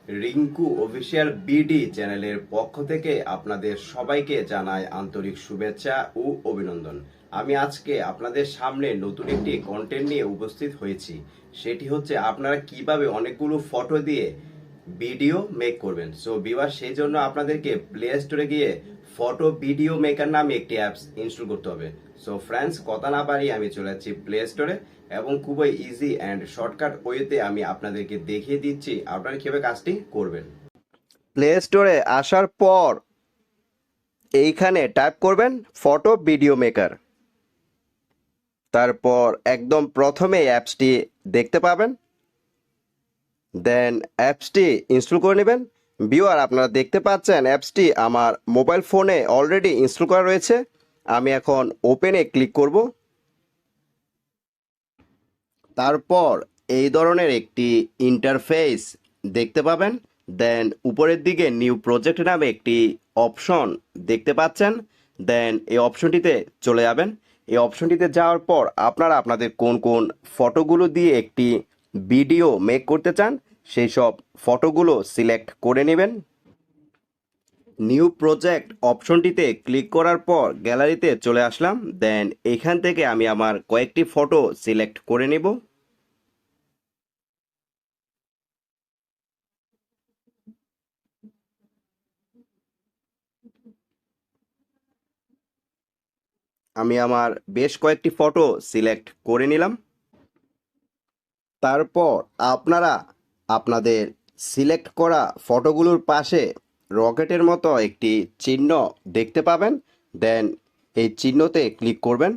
Rinku official BD চ্যানেলের পক্ষ থেকে আপনাদের সবাইকে জানাই আন্তরিক শুভেচ্ছা ও অভিনন্দন। আমি আজকে আপনাদের সামনে নতুন একটি কন্টেন্ট নিয়ে উপস্থিত হয়েছি। সেটি হচ্ছে আপনারা কিভাবে অনেকগুলো ফটো দিয়ে ভিডিও মেক করবেন। সো ভিউয়ার, সেই জন্য আপনাদেরকে প্লে স্টোরে গিয়ে ফটো ভিডিও মেকার নামে একটি অ্যাপস ইনস্টল করতে হবে। সো ফ্রেন্ডস, কথা না বাড়িয়ে আমি চলে যাচ্ছি প্লে স্টোরে এবং খুবই ইজি অ্যান্ড শর্টকাট ওয়েতে আমি আপনাদেরকে দেখিয়ে দিচ্ছি আপনারা কিভাবে কাজটি করবেন। প্লে স্টোরে আসার পর এইখানে টাইপ করবেন ফটো ভিডিও মেকার। তারপর একদম প্রথমে অ্যাপসটি দেখতে পাবেন, দেন অ্যাপসটি ইনস্টল করে নেবেন। ভিউয়ার, আপনারা দেখতে পাচ্ছেন অ্যাপসটি আমার মোবাইল ফোনে অলরেডি ইনস্টল করা রয়েছে। আমি এখন ওপেনে ক্লিক করব। তারপর এই ধরনের একটি ইন্টারফেস দেখতে পাবেন। দেন উপরের দিকে নিউ প্রজেক্ট নামে একটি অপশন দেখতে পাচ্ছেন। দেন এই অপশনটিতে চলে যাবেন। এই অপশনটিতে যাওয়ার পর আপনারা আপনাদের কোন কোন ফটোগুলো দিয়ে একটি ভিডিও মেক করতে চান সেই সব ফটোগুলো সিলেক্ট করে নেবেন। নিউ প্রজেক্ট অপশনটিতে ক্লিক করার পর গ্যালারিতে চলে আসলাম। দেন এখান থেকে আমি আমার কয়েকটি ফটো সিলেক্ট করে নেব। আমি আমার বেশ কয়েকটি ফটো সিলেক্ট করে নিলাম। তারপর আপনারা আপনাদের সিলেক্ট করা ফটোগুলোর পাশে রকেটের মতো একটি চিহ্ন দেখতে পাবেন। দেন এই চিহ্নতে ক্লিক করবেন।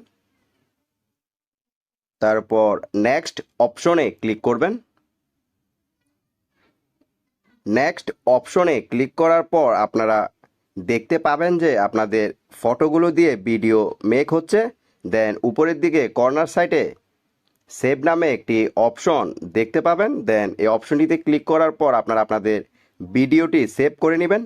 তারপর নেক্সট অপশনে ক্লিক করবেন। নেক্সট অপশনে ক্লিক করার পর আপনারা দেখতে পাবেন যে আপনাদের ফটোগুলো দিয়ে ভিডিও মেক হচ্ছে। দেন উপরের দিকে কর্নার সাইডে সেভ নামে একটি অপশন দেখতে পাবেন। দেন এই অপশনটিতে ক্লিক করার পর আপনারা আপনাদের ভিডিওটি সেভ করে নেবেন।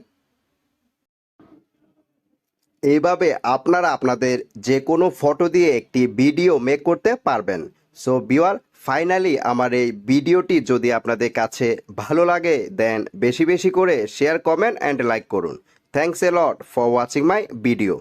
এইভাবে আপনারা আপনাদের যে কোনো ফটো দিয়ে একটি ভিডিও মেক করতে পারবেন। সো ভিউয়ার, ফাইনালি আমার এই ভিডিওটি যদি আপনাদের কাছে ভালো লাগে দেন বেশি বেশি করে শেয়ার, কমেন্ট অ্যান্ড লাইক করুন। Thanks a lot for watching my video.